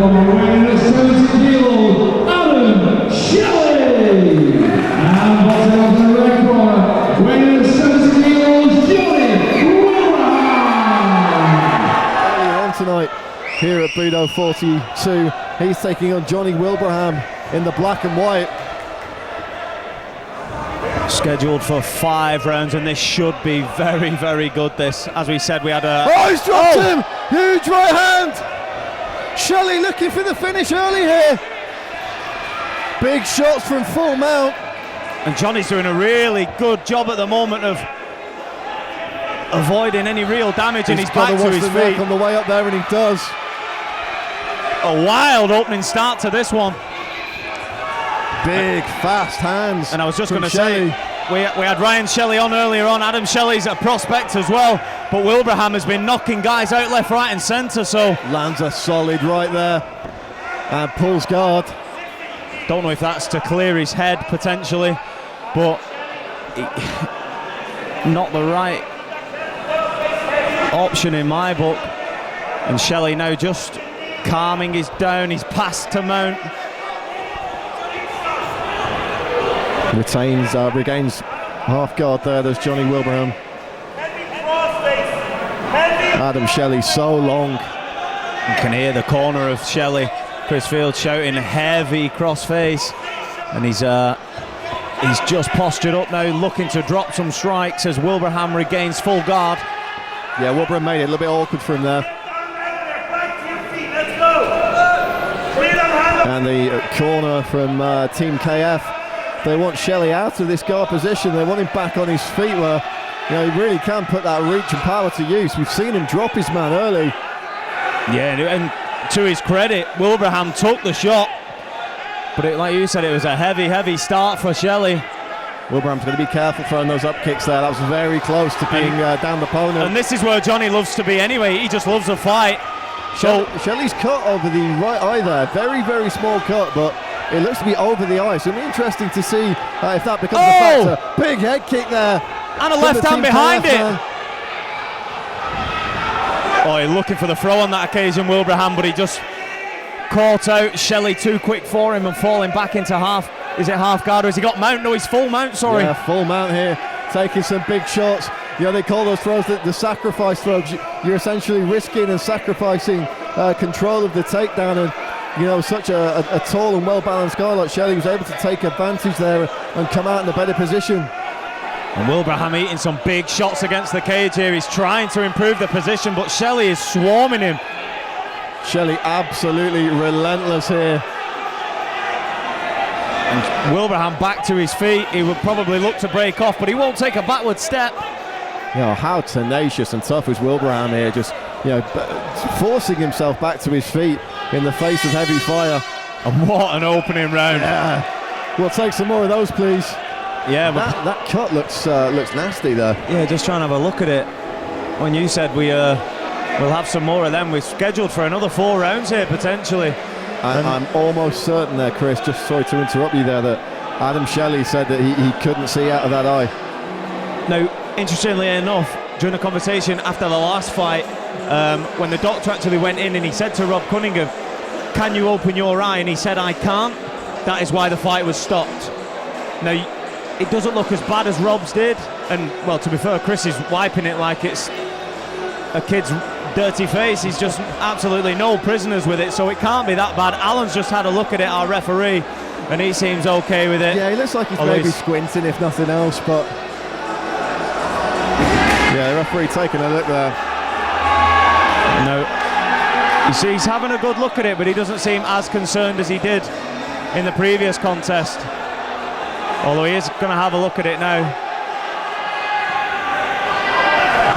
record, weighing 70 kilos, Adam Shelley. And boxing off the record, weighing 70 kilos, Johnny Wilbraham. Early on tonight here at Budo 42, he's taking on Johnny Wilbraham in the black and white. Scheduled for 5 rounds, and this should be very, very good. This, as we said, we had a... Oh, he's dropped him! Huge right hand! Shelley looking for the finish early here. Big shots from full mount. And Johnny's doing a really good job at the moment of avoiding any real damage, and he's back to his feet. On the way up there, and he does. A wild opening start to this one. Big, fast hands. And I was just going to say, we had Ryan Shelley on earlier on. Adam Shelley's a prospect as well, but Wilbraham has been knocking guys out left, right and centre, so... Lands a solid right there and pulls guard. Don't know if that's to clear his head, potentially, but not the right option in my book. And Shelley now just calming his down, he's passed to mount. Regains half guard there. There's Johnny Wilbraham. Adam Shelley so long. You can hear the corner of Shelley, Chris Field shouting heavy crossface, and he's just postured up now, looking to drop some strikes as Wilbraham regains full guard. Yeah, Wilbraham made it a little bit awkward for him there. And the corner from Team KF. They want Shelley out of this guard position. They want him back on his feet where, you know, he really can put that reach and power to use. We've seen him drop his man early. Yeah, and to his credit, Wilbraham took the shot. But like you said, it was a heavy, heavy start for Shelley. Wilbraham's going to be careful throwing those up kicks there. That was very close to being down the opponent. And this is where Johnny loves to be anyway. He just loves a fight. Shelley's cut over the right eye there. Very, very small cut, but it looks to be over the eye. So it'll be interesting to see if that becomes a factor. Big head kick there. And a left hand behind it. Oh, he's looking for the throw on that occasion, Wilbraham, but he just caught out Shelley too quick for him and falling back into half. Is it half guard or has he got mount? No, he's full mount, sorry. Yeah, full mount here, taking some big shots. You know, they call those throws the sacrifice throws. You're essentially risking and sacrificing control of the takedown, and you know, such a tall and well-balanced guy like Shelley was able to take advantage there and come out in a better position. And Wilbraham eating some big shots against the cage here. He's trying to improve the position, but Shelley is swarming him. Shelley absolutely relentless here. And Wilbraham back to his feet. He would probably look to break off, but he won't take a backward step. You know, how tenacious and tough was Wilbraham here, just, you know, forcing himself back to his feet in the face of heavy fire. And what an opening round. Yeah. We'll take some more of those, please. Yeah, but that cut looks nasty there. Yeah, just trying to have a look at it. When you said we'll have some more of them, we're scheduled for another 4 rounds here potentially. I'm almost certain there, Chris, just sorry to interrupt you there, that Adam Shelley said that he couldn't see out of that eye. Now, interestingly enough, during the conversation after the last fight, when the doctor actually went in and he said to Rob Cunningham, "Can you open your eye?" and he said, "I can't." That is why the fight was stopped. Now, it doesn't look as bad as Rob's did, and well, to be fair, Chris is wiping it like it's a kid's dirty face. He's just absolutely no prisoners with it, so it can't be that bad. Alan's just had a look at it, our referee, and he seems okay with it. Yeah, he looks like he's maybe squinting if nothing else, but yeah, the referee taking a look there. No, you see, he's having a good look at it, but he doesn't seem as concerned as he did in the previous contest. Although he is going to have a look at it now.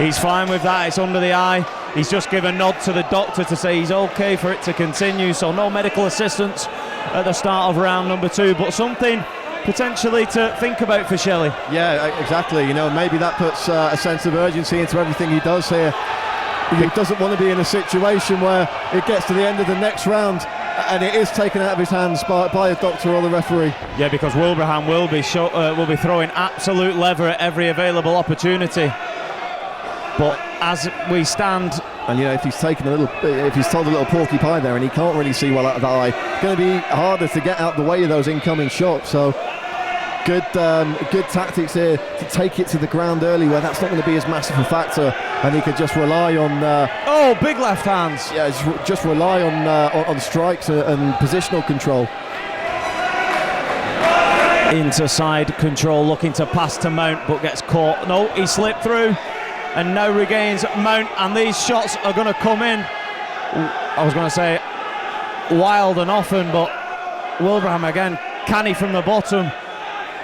He's fine with that, it's under the eye. He's just given a nod to the doctor to say he's okay for it to continue, so no medical assistance at the start of round number 2, but something potentially to think about for Shelley. Yeah, exactly. You know, maybe that puts a sense of urgency into everything he does here. He doesn't want to be in a situation where it gets to the end of the next round and it is taken out of his hands by a doctor or the referee. Yeah, because Wilbraham will be throwing absolute lever at every available opportunity. But as we stand, and you know, if he's told a little porcupine there, and he can't really see well out of that eye, it's going to be harder to get out the way of those incoming shots. So good tactics here to take it to the ground early, where that's not going to be as massive a factor, and he could just rely on. Big left hands. Yeah, just rely on strikes and positional control. Into side control, looking to pass to Mount, but gets caught. No, he slipped through, and now regains Mount, and these shots are going to come in. I was going to say wild and often, but Wilbraham again, canny from the bottom,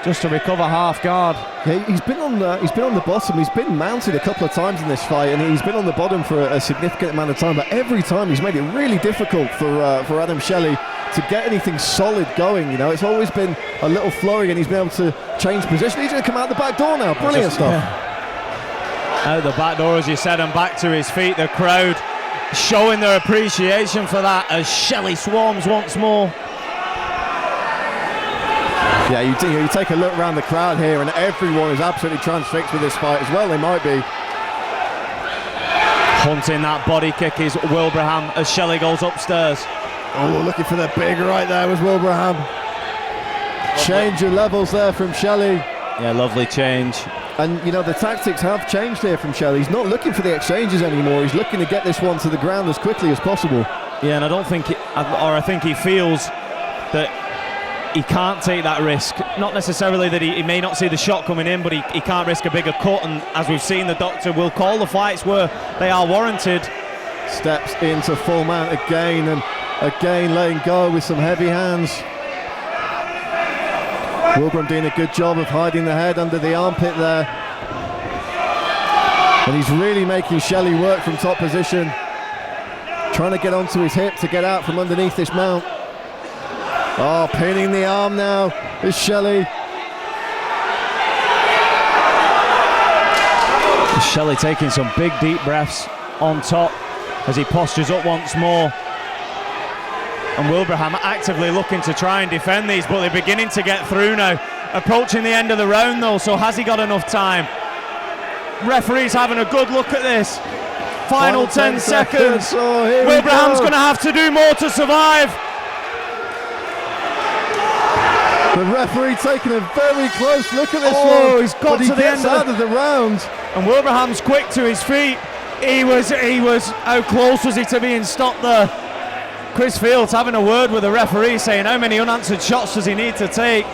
just to recover half guard. Yeah, he's been on the bottom. He's been mounted a couple of times in this fight, and he's been on the bottom for a significant amount of time. But every time he's made it really difficult for Adam Shelley to get anything solid going. You know, it's always been a little flowing, and he's been able to change position. He's going to come out the back door now. Brilliant stuff. Yeah. Out the back door, as you said, and back to his feet. The crowd showing their appreciation for that as Shelley swarms once more. Yeah, you take a look around the crowd here, and everyone is absolutely transfixed with this fight as well. They might be. Hunting that body kick is Wilbraham as Shelley goes upstairs. Oh, looking for the big right there was Wilbraham. Change of levels there from Shelley. Yeah, lovely change. And you know, the tactics have changed here from Shelley. He's not looking for the exchanges anymore. He's looking to get this one to the ground as quickly as possible. Yeah, and I think he feels that he can't take that risk. Not necessarily that he may not see the shot coming in, but he can't risk a bigger cut. And as we've seen, the doctor will call the fights where they are warranted. Steps into full mount again, and again letting go with some heavy hands. Wilbraham doing a good job of hiding the head under the armpit there. And he's really making Shelley work from top position. Trying to get onto his hip to get out from underneath this mount. Oh, pinning the arm now is Shelley. Shelley taking some big deep breaths on top as he postures up once more. And Wilbraham actively looking to try and defend these, but they're beginning to get through now. Approaching the end of the round though, so has he got enough time? Referee's having a good look at this. Final 10 seconds. Oh, Wilbraham's going to have to do more to survive. The referee taking a very close look at this one. Oh, he's got to the end of the round. And Wilbraham's quick to his feet. He was. How close was he to being stopped there? Chris Fields having a word with the referee, saying how many unanswered shots does he need to take?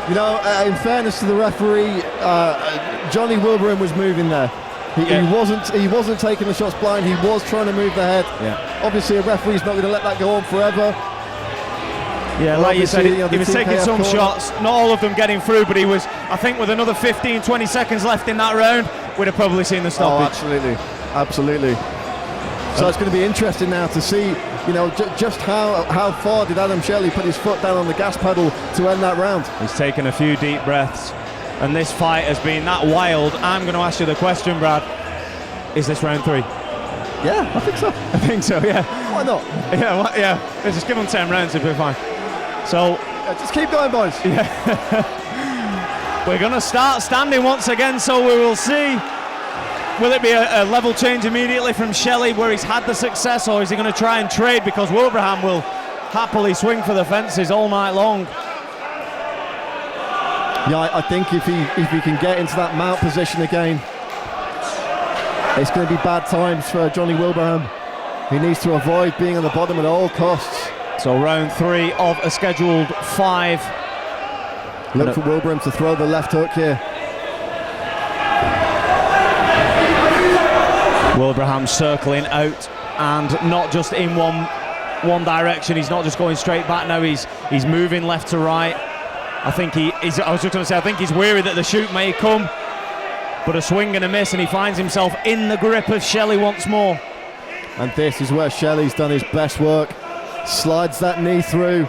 You know, in fairness to the referee, Johnny Wilbraham was moving there. He wasn't taking the shots blind. He was trying to move the head. Yeah. Obviously, a referee's not going to let that go on forever. Yeah, like you said, he was taking some shots, not all of them getting through, but he was, I think with another 15-20 seconds left in that round, we'd have probably seen the stoppage. Oh, absolutely. So it's going to be interesting now to see, you know, just how far did Adam Shelley put his foot down on the gas pedal to end that round. He's taken a few deep breaths, and this fight has been that wild. I'm going to ask you the question, Brad, is this round 3? Yeah, I think so. I think so, yeah. Why not? Yeah. Let's just give them 10 rounds if we're fine. So just keep going, boys. Yeah. We're going to start standing once again, so we will see. Will it be a level change immediately from Shelley where he's had the success, or is he going to try and trade, because Wilbraham will happily swing for the fences all night long? Yeah, I think if he can get into that mount position again, it's going to be bad times for Johnny Wilbraham. He needs to avoid being on the bottom at all costs. So round 3 of a scheduled 5. Look for Wilbraham to throw the left hook here. Wilbraham circling out, and not just in one direction. He's not just going straight back now. He's moving left to right. I think I was just going to say, I think he's weary that the shoot may come, but a swing and a miss, and he finds himself in the grip of Shelley once more. And this is where Shelley's done his best work. Slides that knee through,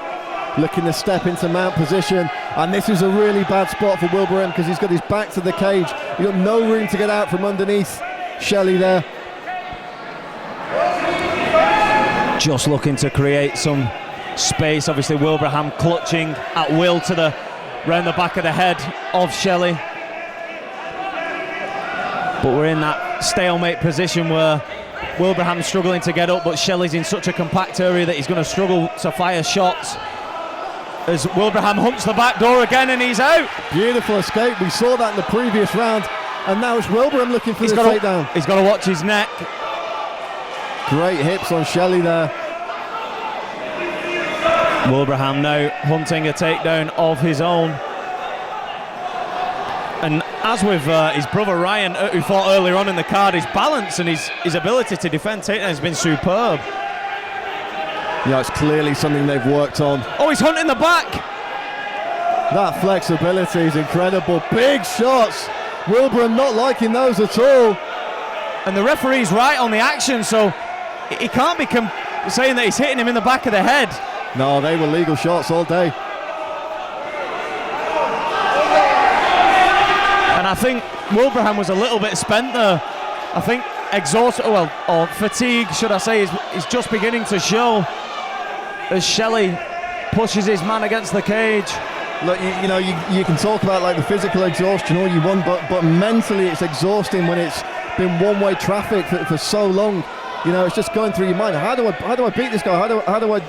looking to step into mount position, and this is a really bad spot for Wilbraham because he's got his back to the cage. He's got no room to get out from underneath Shelley there. Just looking to create some space. Obviously Wilbraham clutching at will to round the back of the head of Shelley. But we're in that stalemate position where Wilbraham's struggling to get up, but Shelley's in such a compact area that he's going to struggle to fire shots. As Wilbraham hunts the back door again, and he's out. Beautiful escape. We saw that in the previous round, and now it's Wilbraham looking for the takedown. He's got to watch his neck. Great hips on Shelley there. Wilbraham now hunting a takedown of his own. And as with his brother Ryan, who fought earlier on in the card, his balance and his ability to defend takedowns has been superb. Yeah, it's clearly something they've worked on. Oh, he's hunting the back. That flexibility is incredible. Big shots. Wilbraham not liking those at all. And the referee's right on the action, so he can't be saying that he's hitting him in the back of the head. No, they were legal shots all day. And I think Wilbraham was a little bit spent there. I think exhausted, or fatigue, should I say, is just beginning to show as Shelley pushes his man against the cage. Look, you can talk about like the physical exhaustion all you want, but mentally it's exhausting when it's been one-way traffic for so long. It's just going through your mind. How do I beat this guy? How do I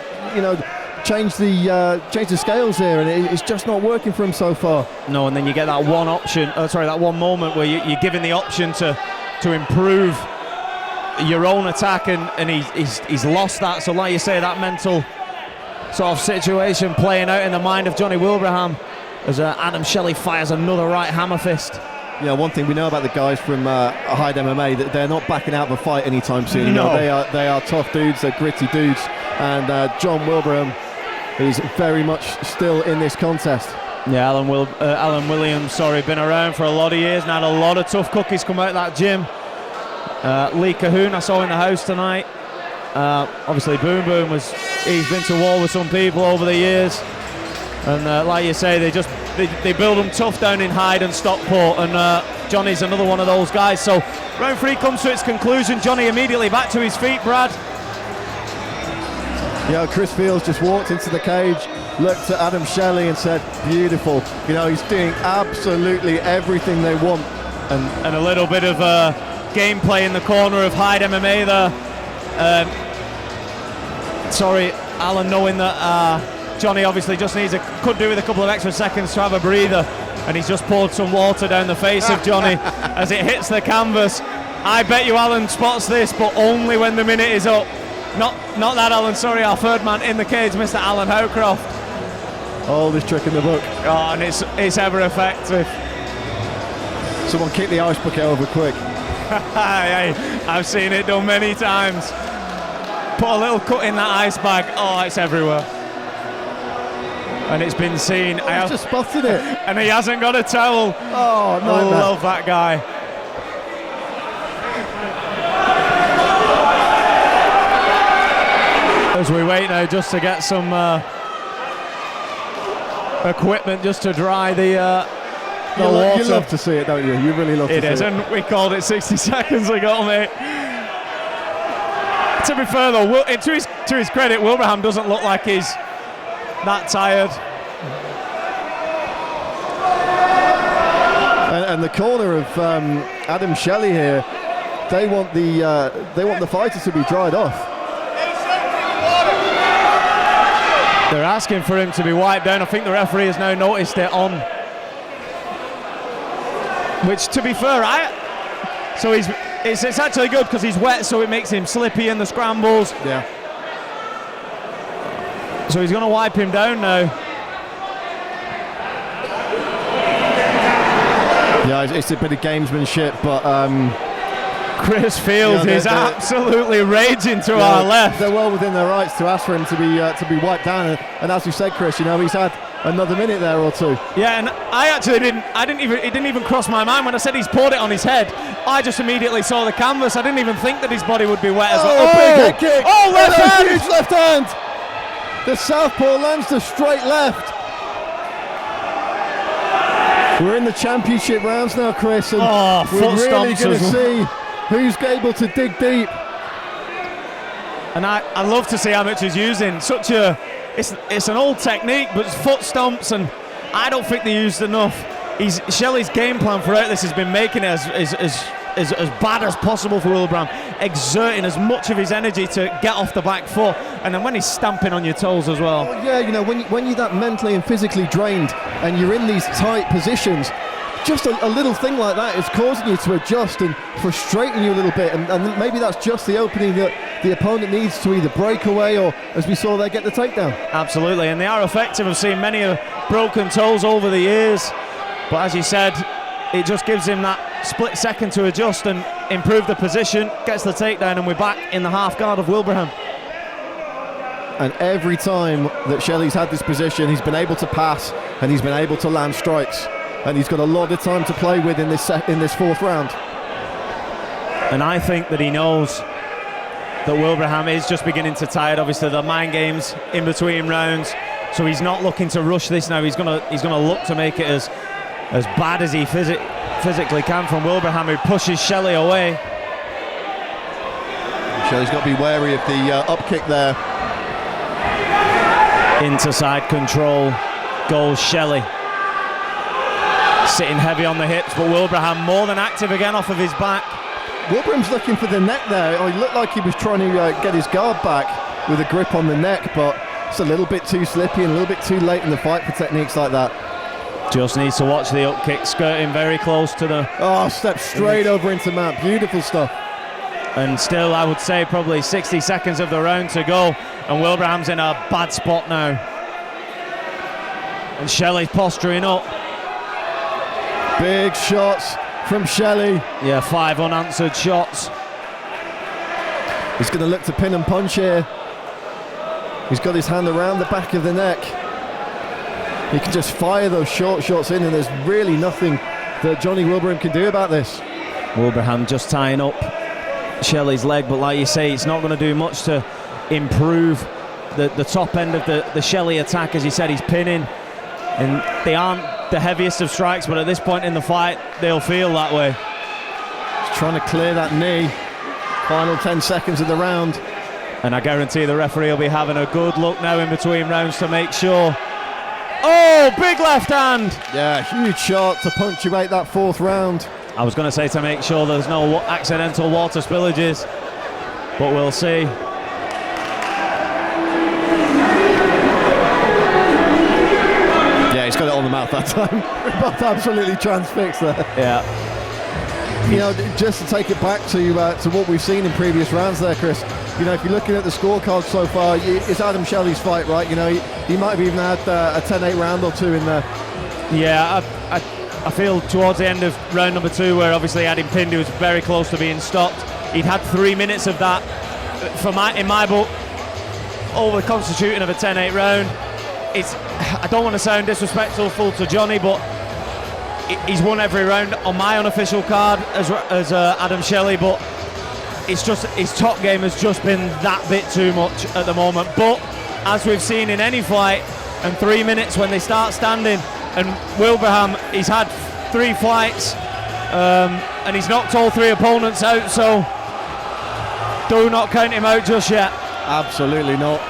change the scales here? And it's just not working for him so far. No, and then you get that that one moment where you're given the option to improve your own attack, and he's lost that. So like you say, that mental sort of situation playing out in the mind of Johnny Wilbraham as Adam Shelley fires another right hammer fist. Yeah, one thing we know about the guys from Hyde MMA, that they're not backing out of a fight anytime soon. No. They are tough dudes, they're gritty dudes, and John Wilbraham is very much still in this contest. Yeah, Alan Williams, been around for a lot of years and had a lot of tough cookies come out of that gym. Lee Cahoon I saw in the house tonight. Obviously Boom Boom he's been to war with some people over the years, and like you say, they build them tough down in Hyde and Stockport, and Johnny's another one of those guys. So round 3 comes to its conclusion. Johnny immediately back to his feet, Brad. Yeah, Chris Fields just walked into the cage, looked at Adam Shelley and said, beautiful. He's doing absolutely everything they want. And a little bit of gameplay in the corner of Hyde MMA there. Alan, knowing that Johnny obviously just could do with a couple of extra seconds to have a breather, and he's just poured some water down the face of Johnny as it hits the canvas. I bet you Alan spots this, but only when the minute is up. Not that Alan, our third man in the cage, Mr. Alan Howcroft. Oldest trick in the book. Oh, and it's ever effective. Someone kick the ice bucket over quick. I've seen it done many times. Put a little cut in that ice bag. Oh, it's everywhere. And it's been seen. I just spotted it. And he hasn't got a towel. Oh, no. I love that guy. As we wait now just to get some equipment just to dry the water. You love to see it, don't you? You really love to see it. It is, and we called it 60 seconds ago, mate. To be fair though, to his credit, Wilbraham doesn't look like he's that tired. And the corner of Adam Shelley here, they want the fighter to be dried off. They're asking for him to be wiped down. I think the referee has now noticed it on. Which, to be fair, it's actually good because he's wet, so it makes him slippy in the scrambles. Yeah. So he's going to wipe him down now. Yeah, it's a bit of gamesmanship, but Chris Fields is absolutely raging to our left. They're well within their rights to ask for him to be wiped down, and as you said, Chris, he's had another minute there or two. Yeah, and it didn't even cross my mind when I said he's poured it on his head. I just immediately saw the canvas. I didn't even think that his body would be wet as well. Big head kick. Oh, left hand! Huge left hand. The southpaw lands the straight left. We're in the championship rounds now, Chris, and we're really going to see who's able to dig deep. And I love to see amateurs using such it's an old technique, but it's foot stomps, and I don't think they used enough. Shelley's game plan throughout this has been making it as as bad as possible for Wilbraham, exerting as much of his energy to get off the back foot, and then when he's stamping on your toes as well. Well, yeah, you know, when you're that mentally and physically drained and you're in these tight positions, just a little thing like that is causing you to adjust and frustrating you a little bit, and maybe that's just the opening that the opponent needs to either break away or, as we saw there, get the takedown. Absolutely, and they are effective. I've seen many broken toes over the years, but as you said, it just gives him that split second to adjust and improve the position, gets the takedown, and we're back in the half guard of Wilbraham. And every time that Shelley's had this position, he's been able to pass and he's been able to land strikes, and he's got a lot of time to play with in this fourth round. And I think that he knows that Wilbraham is just beginning to tire. Obviously, the mind games in between rounds, so he's not looking to rush this now. He's gonna look to make it as bad as he physically can from Wilbraham, who pushes Shelley away. Shelley's got to be wary of the up kick there. Into side control goes Shelley. Sitting heavy on the hips, but Wilbraham more than active again off of his back. Wilbraham's looking for the neck there. Oh, he looked like he was trying to get his guard back with a grip on the neck, but it's a little bit too slippy and a little bit too late in the fight for techniques like that. Just needs to watch the up kick, skirting very close to the... Oh, step straight over into mount. Beautiful stuff. And still, I would say, probably 60 seconds of the round to go, and Wilbraham's in a bad spot now. And Shelley's posturing up. Big shots from Shelley. Yeah, 5 unanswered shots. He's going to look to pin and punch here. He's got his hand around the back of the neck. He can just fire those short shots in, and there's really nothing that Johnny Wilbraham can do about this. Wilbraham just tying up Shelley's leg, but like you say, it's not going to do much to improve the top end of the Shelley attack. As you said, he's pinning, and they aren't the heaviest of strikes, but at this point in the fight, they'll feel that way. He's trying to clear that knee. Final 10 seconds of the round. And I guarantee the referee will be having a good look now in between rounds to make sure. Oh, big left hand! Yeah, huge shot to punctuate that fourth round. I was going to say to make sure there's no accidental water spillages, but we'll see. Yeah, he's got it on the mouth that time. We're both absolutely transfixed there. Yeah. You know, just to take it back to what we've seen in previous rounds there, Chris. You know, if you're looking at the scorecards so far, it's Adam Shelley's fight, right? You know, he might have even had a 10-8 round or two in there. Yeah, I feel towards the end of round number 2, where obviously he had him pinned, he was very close to being stopped. He'd had 3 minutes of that, in my book, over constituting of a 10-8 round. I don't want to sound disrespectful to Johnny, but he's won every round on my unofficial card as Adam Shelley, but it's just his top game has just been that bit too much at the moment. But as we've seen in any fight, and 3 minutes when they start standing, and Wilbraham, he's had 3 fights and he's knocked all 3 opponents out, so do not count him out just yet. Absolutely not.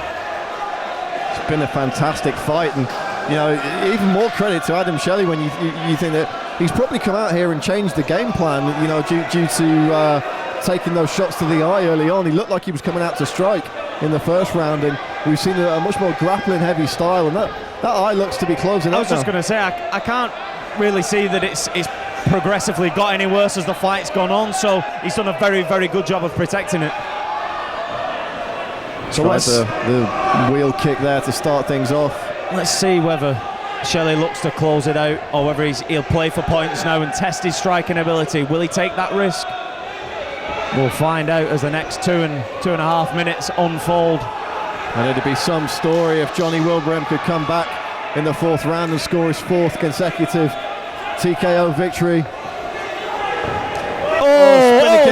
It's been a fantastic fight, and you know, even more credit to Adam Shelley when you think that he's probably come out here and changed the game plan, you know, due to taking those shots to the eye early on. He looked like he was coming out to strike in the first round, and we've seen a much more grappling heavy style, and that eye looks to be closing up. I was just going to say, I can't really see that it's progressively got any worse as the fight's gone on, so he's done a very, very good job of protecting it. So that's the wheel kick there to start things off. Let's see whether Shelley looks to close it out, or whether he'll play for points now and test his striking ability. Will he take that risk? We'll find out as the next 2.5 minutes unfold. And it'd be some story if Johnny Wilbraham could come back in the fourth round and score his 4th consecutive TKO victory.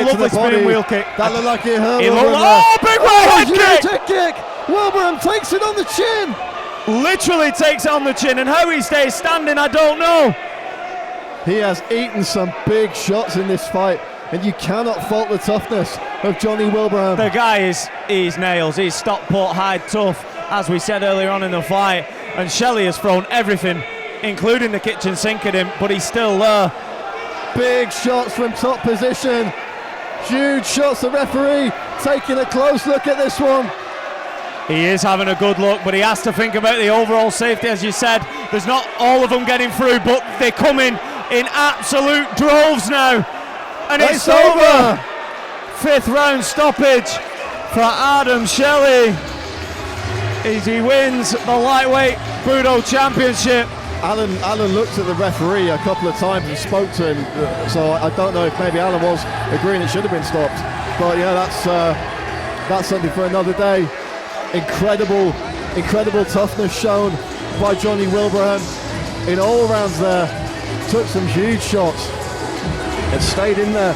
Lovely spinning wheel kick. That looked like it hurt. Big right head kick! Wilbraham takes it on the chin. Literally takes it on the chin, and how he stays standing, I don't know. He has eaten some big shots in this fight, and you cannot fault the toughness of Johnny Wilbraham. The guy he's nails. He's Stockport hide tough, as we said earlier on in the fight, and Shelley has thrown everything, including the kitchen sink at him, but he's still there. Big shots from top position. Huge shots. The referee taking a close look at this one. He is having a good look, but he has to think about the overall safety. As you said, there's not all of them getting through, but they're coming in absolute droves now. And it's over. 5th round stoppage for Adam Shelley as he wins the lightweight Budo championship. Alan looked at the referee a couple of times and spoke to him, so I don't know if maybe Alan was agreeing it should have been stopped. But yeah, that's something for another day. Incredible toughness shown by Johnny Wilbraham in all rounds there. Took some huge shots and stayed in there.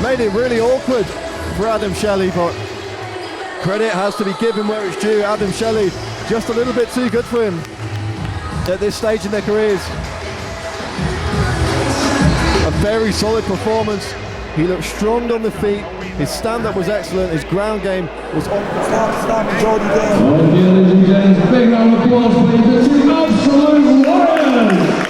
Made it really awkward for Adam Shelley, but credit has to be given where it's due. Adam Shelley just a little bit too good for him at this stage in their careers. A very solid performance. He looked strong on the feet. His stand-up was excellent. His ground game was on. Stop, enjoy the game. Ladies and gents, big round of applause please. The two absolute warriors.